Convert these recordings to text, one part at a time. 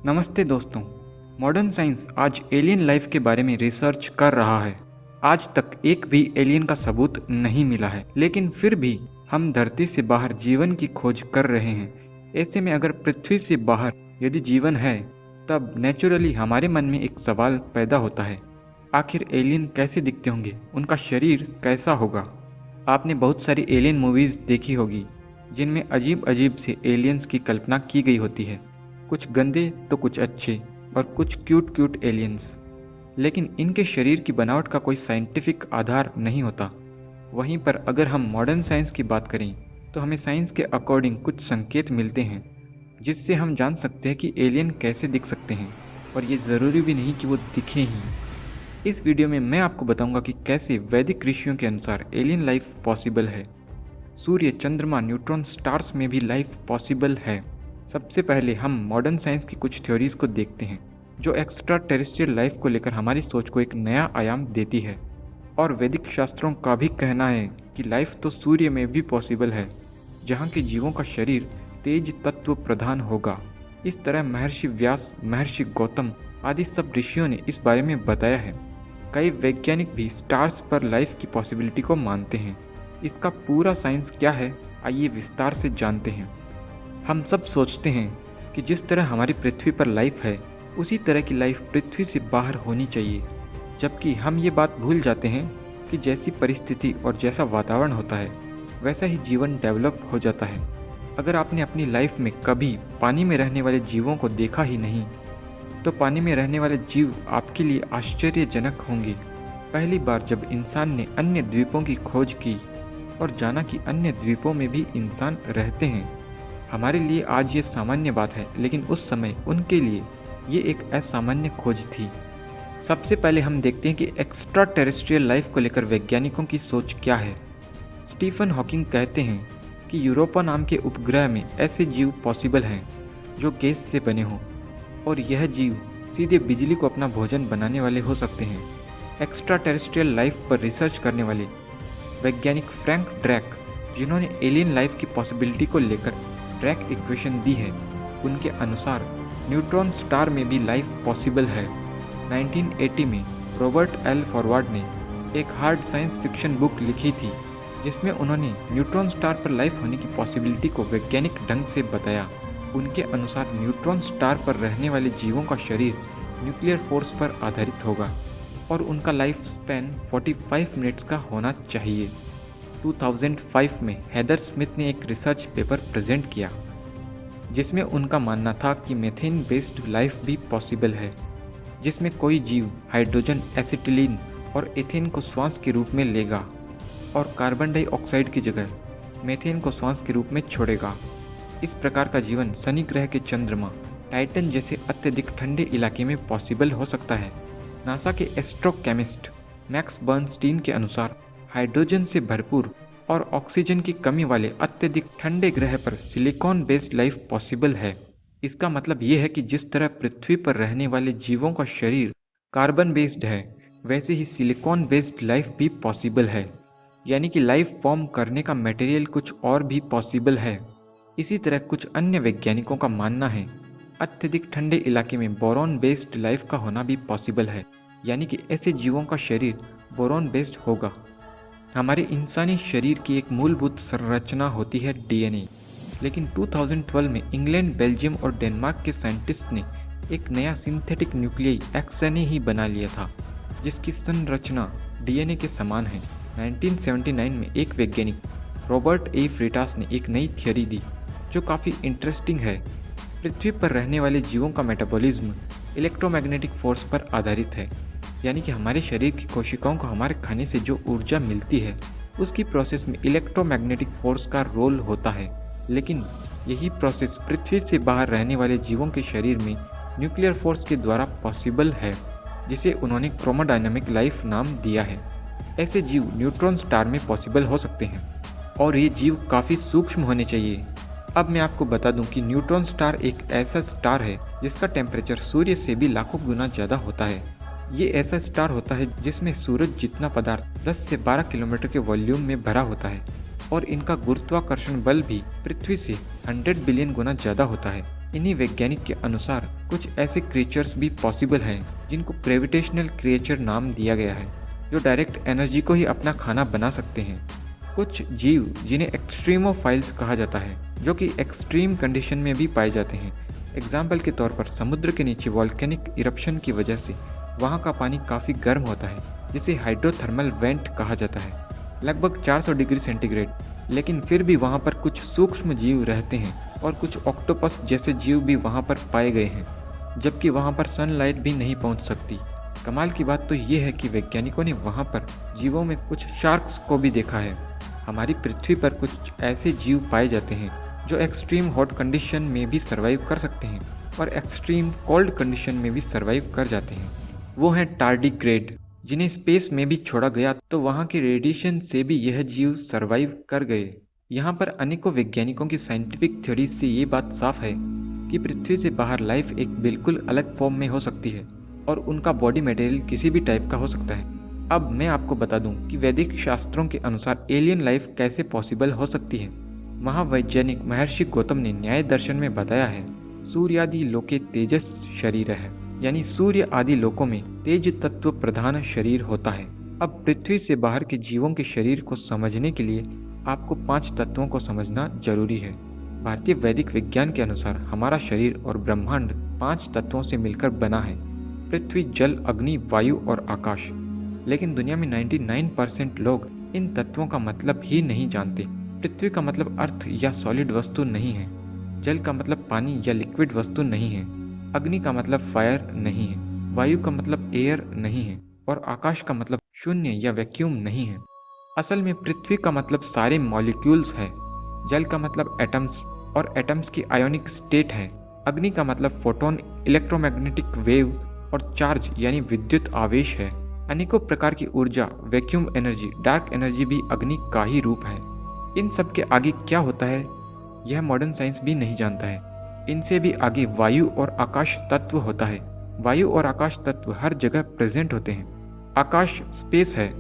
नमस्ते दोस्तों। Modern science आज एलियन लाइफ के बारे में रिसर्च कर रहा है। आज तक एक भी एलियन का सबूत नहीं मिला है, लेकिन फिर भी हम धरती से बाहर जीवन की खोज कर रहे हैं। ऐसे में अगर पृथ्वी से बाहर यदि जीवन है, तब नेचुरली हमारे मन में एक सवाल पैदा होता है, आखिर एलियन कैसे दिखते होंगे, उनका शरीर कैसा होगा। आपने बहुत सारी एलियन मूवीज देखी होगी, जिनमें अजीब अजीब से एलियंस की कल्पना की गई होती है, कुछ गंदे तो कुछ अच्छे और कुछ क्यूट क्यूट एलियंस। लेकिन इनके शरीर की बनावट का कोई साइंटिफिक आधार नहीं होता। वहीं पर अगर हम मॉडर्न साइंस की बात करें, तो हमें साइंस के अकॉर्डिंग कुछ संकेत मिलते हैं, जिससे हम जान सकते हैं कि एलियन कैसे दिख सकते हैं, और ये ज़रूरी भी नहीं कि वो दिखे ही। इस वीडियो में मैं आपको बताऊंगा कि कैसे वैदिक ऋषियों के अनुसार एलियन लाइफ पॉसिबल है। सूर्य, चंद्रमा, न्यूट्रॉन, स्टार्स में भी लाइफ पॉसिबल है। सबसे पहले हम मॉडर्न साइंस की कुछ थ्योरीज को देखते हैं, जो एक्स्ट्रा टेरेस्ट्रियल लाइफ को लेकर हमारी सोच को एक नया आयाम देती है। और वैदिक शास्त्रों का भी कहना है कि लाइफ तो सूर्य में भी पॉसिबल है, जहाँ के जीवों का शरीर तेज तत्व प्रधान होगा। इस तरह महर्षि व्यास, महर्षि गौतम आदि सब ऋषियों ने इस बारे में बताया है। कई वैज्ञानिक भी स्टार्स पर लाइफ की पॉसिबिलिटी को मानते हैं। इसका पूरा साइंस क्या है, आइए विस्तार से जानते हैं। हम सब सोचते हैं कि जिस तरह हमारी पृथ्वी पर लाइफ है, उसी तरह की लाइफ पृथ्वी से बाहर होनी चाहिए, जबकि हम ये बात भूल जाते हैं कि जैसी परिस्थिति और जैसा वातावरण होता है, वैसा ही जीवन डेवलप हो जाता है। अगर आपने अपनी लाइफ में कभी पानी में रहने वाले जीवों को देखा ही नहीं, तो पानी में रहने वाले जीव आपके लिए आश्चर्यजनक होंगे। पहली बार जब इंसान ने अन्य द्वीपों की खोज की और जाना कि अन्य द्वीपों में भी इंसान रहते हैं, हमारे लिए आज ये सामान्य बात है, लेकिन उस समय उनके लिए ये एक असामान्य खोज थी। सबसे पहले हम देखते हैं कि एक्स्ट्रा टेरेस्ट्रियल लाइफ को लेकर वैज्ञानिकों की सोच क्या है। स्टीफन हॉकिंग कहते हैं कि यूरोपा नाम के उपग्रह में ऐसे जीव पॉसिबल हैं जो गैस से बने हों, और यह जीव सीधे बिजली को अपना भोजन बनाने वाले हो सकते हैं। एक्स्ट्रा टेरेस्ट्रियल लाइफ पर रिसर्च करने वाले वैज्ञानिक फ्रैंक ड्रैक, जिन्होंने एलियन लाइफ की पॉसिबिलिटी को लेकर ड्रैक इक्वेशन दी है, उनके अनुसार न्यूट्रॉन स्टार में भी लाइफ पॉसिबल है। 1980 में रॉबर्ट एल फॉरवर्ड ने एक हार्ड साइंस फिक्शन बुक लिखी थी, जिसमें उन्होंने न्यूट्रॉन स्टार पर लाइफ होने की पॉसिबिलिटी को वैज्ञानिक ढंग से बताया। उनके अनुसार न्यूट्रॉन स्टार पर रहने वाले जीवों का शरीर न्यूक्लियर फोर्स पर आधारित होगा और उनका लाइफ स्पैन 45 मिनट्स का होना चाहिए। 2005 में हेदर स्मिथ ने एक रिसर्च पेपर प्रेजेंट किया, जिसमें उनका मानना था कि मीथेन बेस्ड लाइफ भी पॉसिबल है, जिसमें कोई जीव हाइड्रोजन, एसिटिलीन और एथेन को श्वास के रूप में लेगा और कार्बन डाइऑक्साइड की जगह मीथेन को श्वास के रूप में छोड़ेगा। इस प्रकार का जीवन शनि ग्रह के चंद्रमा टाइटन जैसे अत्यधिक ठंडे इलाके में पॉसिबल हो सकता है। नासा के एस्ट्रोकेमिस्ट मैक्स बर्नस्टीन के अनुसार हाइड्रोजन से भरपूर और ऑक्सीजन की कमी वाले अत्यधिक ठंडे ग्रह पर सिलिकॉन बेस्ड लाइफ पॉसिबल है। इसका मतलब ये है कि जिस तरह पृथ्वी पर रहने वाले जीवों का शरीर कार्बन बेस्ड है, वैसे ही सिलिकॉन बेस्ड लाइफ भी पॉसिबल है, यानी कि लाइफ फॉर्म करने का मटेरियल कुछ और भी पॉसिबल है। इसी तरह कुछ अन्य वैज्ञानिकों का मानना है अत्यधिक ठंडे इलाके में बोरॉन बेस्ड लाइफ का होना भी पॉसिबल है, यानी कि ऐसे जीवों का शरीर बोरॉन बेस्ड होगा। हमारे इंसानी शरीर की एक मूलभूत संरचना होती है डीएनए, लेकिन 2012 में इंग्लैंड, बेल्जियम और डेनमार्क के साइंटिस्ट ने एक नया सिंथेटिक न्यूक्लियाई एक्सएनए ही बना लिया था, जिसकी संरचना डीएनए के समान है। 1979 में एक वैज्ञानिक रॉबर्ट ए फ्रीटास ने एक नई थ्योरी दी, जो काफ़ी इंटरेस्टिंग है। पृथ्वी पर रहने वाले जीवों का मेटाबॉलिज्म इलेक्ट्रोमैग्नेटिक फोर्स पर आधारित है, यानी कि हमारे शरीर की कोशिकाओं को हमारे खाने से जो ऊर्जा मिलती है, उसकी प्रोसेस में इलेक्ट्रोमैग्नेटिक फोर्स का रोल होता है। लेकिन यही प्रोसेस पृथ्वी से बाहर रहने वाले जीवों के शरीर में न्यूक्लियर फोर्स के द्वारा पॉसिबल है, जिसे उन्होंने क्रोमोडायनामिक लाइफ नाम दिया है। ऐसे जीव न्यूट्रॉन स्टार में पॉसिबल हो सकते हैं, और ये जीव काफ़ी सूक्ष्म होने चाहिए। अब मैं आपको बता दूं कि न्यूट्रॉन स्टार एक ऐसा स्टार है जिसका टेम्परेचर सूर्य से भी लाखों गुना ज़्यादा होता है। ये ऐसा स्टार होता है जिसमें सूरज जितना पदार्थ 10 से 12 किलोमीटर के वॉल्यूम में भरा होता है, और इनका गुरुत्वाकर्षण बल भी पृथ्वी से 100 बिलियन गुना ज़्यादा होता है। इन्हीं वैज्ञानिक के अनुसार कुछ ऐसे क्रिएचर्स भी पॉसिबल हैं जिनको ग्रेविटेशनल क्रिएचर नाम दिया गया है, जो डायरेक्ट एनर्जी को ही अपना खाना बना सकते हैं। कुछ जीव जिन्हें एक्सट्रीमोफाइल्स कहा जाता है, जो कि एक्सट्रीम कंडीशन में भी पाए जाते हैं। एग्जाम्पल के तौर पर समुद्र के नीचे वॉल्केनिक इरप्शन की वजह से वहाँ का पानी काफ़ी गर्म होता है, जिसे हाइड्रोथर्मल वेंट कहा जाता है, लगभग 400 डिग्री सेंटीग्रेड। लेकिन फिर भी वहाँ पर कुछ सूक्ष्म जीव रहते हैं और कुछ ऑक्टोपस जैसे जीव भी वहाँ पर पाए गए हैं, जबकि वहाँ पर सनलाइट भी नहीं पहुँच सकती। कमाल की बात तो ये है कि वैज्ञानिकों ने वहाँ पर जीवों में कुछ शार्क्स को भी देखा है। हमारी पृथ्वी पर कुछ ऐसे जीव पाए जाते हैं जो एक्सट्रीम हॉट कंडीशन में भी सर्वाइव कर सकते हैं और एक्सट्रीम कोल्ड कंडीशन में भी सर्वाइव कर जाते हैं। वो हैं टार्डिग्रेड, जिन्हें स्पेस में भी छोड़ा गया तो वहाँ के रेडिएशन से भी यह जीव सर्वाइव कर गए। यहाँ पर अनेकों वैज्ञानिकों की साइंटिफिक थ्योरी से ये बात साफ है कि पृथ्वी से बाहर लाइफ एक बिल्कुल अलग फॉर्म में हो सकती है और उनका बॉडी मटेरियल किसी भी टाइप का हो सकता है। अब मैं आपको बता दूं कि वैदिक शास्त्रों के अनुसार एलियन लाइफ कैसे पॉसिबल हो सकती है। महावैज्ञानिक महर्षि गौतम ने न्याय दर्शन में बताया है, सूर्यादि लोके तेजस शरीर है, यानी सूर्य आदि लोकों में तेज तत्व प्रधान शरीर होता है। अब पृथ्वी से बाहर के जीवों के शरीर को समझने के लिए आपको 5 तत्वों को समझना जरूरी है। भारतीय वैदिक विज्ञान के अनुसार हमारा शरीर और ब्रह्मांड 5 तत्वों से मिलकर बना है, पृथ्वी, जल, अग्नि, वायु और आकाश। लेकिन दुनिया में 99% लोग इन तत्वों का मतलब ही नहीं जानते। पृथ्वी का मतलब अर्थ या सॉलिड वस्तु नहीं है, जल का मतलब पानी या लिक्विड वस्तु नहीं है, अग्नि का मतलब फायर नहीं है, वायु का मतलब एयर नहीं है और आकाश का मतलब शून्य या वैक्यूम नहीं है। असल में पृथ्वी का मतलब सारे मॉलिक्यूल्स है, जल का मतलब एटम्स और एटम्स की आयोनिक स्टेट है, अग्नि का मतलब फोटोन, इलेक्ट्रोमैग्नेटिक वेव और चार्ज यानी विद्युत आवेश है। अनेकों प्रकार की ऊर्जा, वैक्यूम एनर्जी, डार्क एनर्जी भी अग्नि का ही रूप है। इन सब के आगे क्या होता है यह मॉडर्न साइंस भी नहीं जानता है। इनसे भी आगे वायु और आकाश तत्व होता है। वायु और आकाश तत्व हर जगह प्रेजेंट होते हैं। आकाश स्पेस है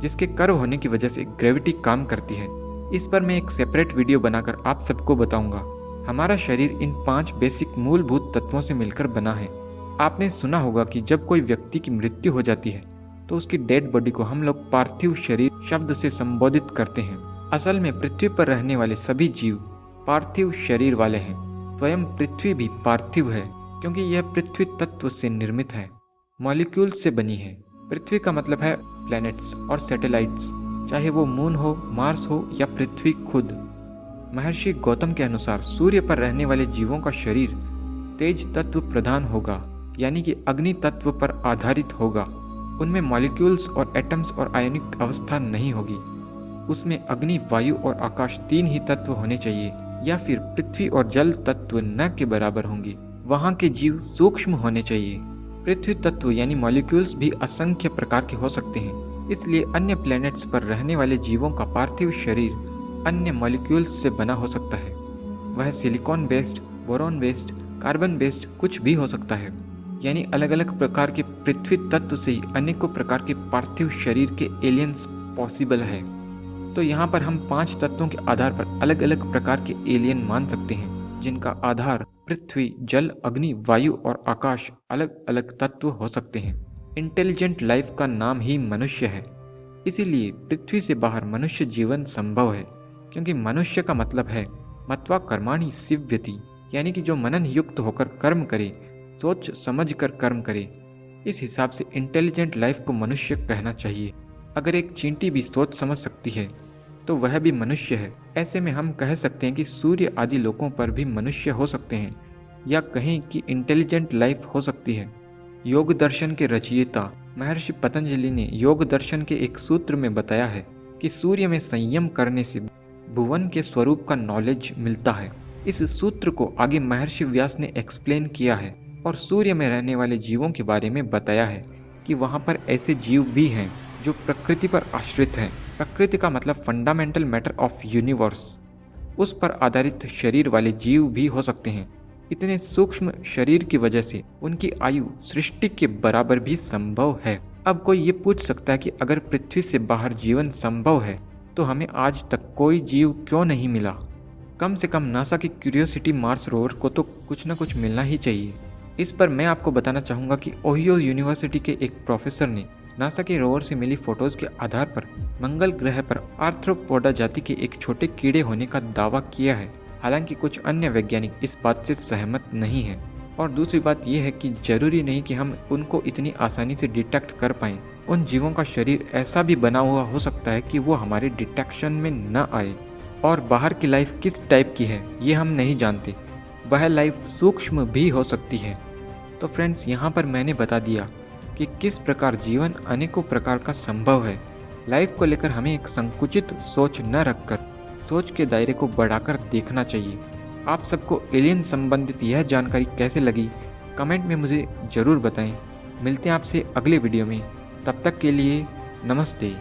जिसके कर्व होने की वजह से ग्रेविटी काम करती है। इस पर मैं एक सेपरेट वीडियो बनाकर आप सबको बताऊंगा। हमारा शरीर इन 5 बेसिक मूलभूत तत्वों से मिलकर बना है। आपने सुना होगा कि जब कोई व्यक्ति की मृत्यु हो जाती है तो उसकी डेड बॉडी को हम लोग पार्थिव शरीर शब्द से संबोधित करते हैं। असल में पृथ्वी पर रहने वाले सभी जीव पार्थिव शरीर वाले हैं। स्वयं पृथ्वी भी पार्थिव है क्योंकि यह पृथ्वी तत्व से निर्मित है, मॉलिक्यूल से बनी है। पृथ्वी का मतलब है प्लैनेट्स और सैटेलाइट्स, चाहे वो मून हो, मार्स हो या पृथ्वी खुद। महर्षि गौतम के अनुसार सूर्य पर रहने वाले जीवों का शरीर तेज तत्व प्रधान होगा, यानी कि अग्नि तत्व पर आधारित होगा। उनमें मॉलिक्यूल्स और एटम्स और आयनिक अवस्था नहीं होगी। उसमें अग्नि, वायु और आकाश 3 ही तत्व होने चाहिए, या फिर पृथ्वी और जल तत्व न के बराबर होंगे। वहाँ के जीव सूक्ष्म होने चाहिए। पृथ्वी तत्व यानी मॉलिक्यूल्स भी असंख्य प्रकार के हो सकते हैं, इसलिए अन्य प्लैनेट्स पर रहने वाले जीवों का पार्थिव शरीर अन्य मॉलिक्यूल्स से बना हो सकता है। वह silicon based, boron based, carbon based कुछ भी हो सकता है। यानी अलग अलग प्रकार के पृथ्वी तत्व से ही अनेकों प्रकार के पार्थिव शरीर के एलियंस पॉसिबल है। तो यहाँ पर हम 5 तत्वों के आधार पर अलग अलग प्रकार के एलियन मान सकते हैं, जिनका आधार पृथ्वी, जल, अग्नि, वायु और आकाश अलग अलग तत्व हो सकते हैं। इंटेलिजेंट लाइफ का नाम ही मनुष्य है, इसीलिए पृथ्वी से बाहर मनुष्य जीवन संभव है, क्योंकि मनुष्य का मतलब है मत्वा कर्माणि सिव्यति, यानी कि जो मनन युक्त होकर कर्म करे, सोच समझ कर कर्म करे। इस हिसाब से इंटेलिजेंट लाइफ को मनुष्य कहना चाहिए। अगर एक चींटी भी सोच समझ सकती है तो वह भी मनुष्य है। ऐसे में हम कह सकते हैं कि सूर्य आदि लोकों पर भी मनुष्य हो सकते हैं, या कहें कि इंटेलिजेंट लाइफ हो सकती है। योग दर्शन के रचयिता महर्षि पतंजलि ने योग दर्शन के एक सूत्र में बताया है कि सूर्य में संयम करने से भुवन के स्वरूप का नॉलेज मिलता है। इस सूत्र को आगे महर्षि व्यास ने एक्सप्लेन किया है और सूर्य में रहने वाले जीवों के बारे में बताया है कि वहाँ पर ऐसे जीव भी हैं जो प्रकृति पर आश्रित हैं। प्रकृति का मतलब फंडामेंटल मैटर ऑफ यूनिवर्स। उस पर आधारित शरीर वाले जीव भी हो सकते हैं। इतने सूक्ष्म शरीर की वजह से उनकी आयु सृष्टि के बराबर भी संभव है। अब कोई ये पूछ सकता है कि अगर पृथ्वी से बाहर जीवन संभव है तो हमें आज तक कोई जीव क्यों नहीं मिला? कम से कम नासा की क्यूरियोसिटी मार्स रोवर को तो कुछ ना कुछ मिलना ही चाहिए। इस पर मैं आपको बताना चाहूँगा कि ओहियो यूनिवर्सिटी के एक प्रोफेसर ने नासा के रोवर से मिली फोटोज के आधार पर मंगल ग्रह पर आर्थ्रोपोडा जाति के एक छोटे कीड़े होने का दावा किया है। हालांकि कुछ अन्य वैज्ञानिक इस बात से सहमत नहीं हैं। और दूसरी बात यह है कि जरूरी नहीं कि हम उनको इतनी आसानी से डिटेक्ट कर पाएं। उन जीवों का शरीर ऐसा भी बना हुआ हो सकता है कि वो हमारे डिटेक्शन में न आए। और बाहर की लाइफ किस टाइप की है ये हम नहीं जानते, वह लाइफ सूक्ष्म भी हो सकती है। तो फ्रेंड्स, यहाँ पर मैंने बता दिया कि किस प्रकार जीवन अनेकों प्रकार का संभव है। लाइफ को लेकर हमें एक संकुचित सोच न रखकर सोच के दायरे को बढ़ाकर देखना चाहिए। आप सबको एलियन संबंधित यह जानकारी कैसे लगी कमेंट में मुझे ज़रूर बताएं। मिलते हैं आपसे अगले वीडियो में, तब तक के लिए नमस्ते।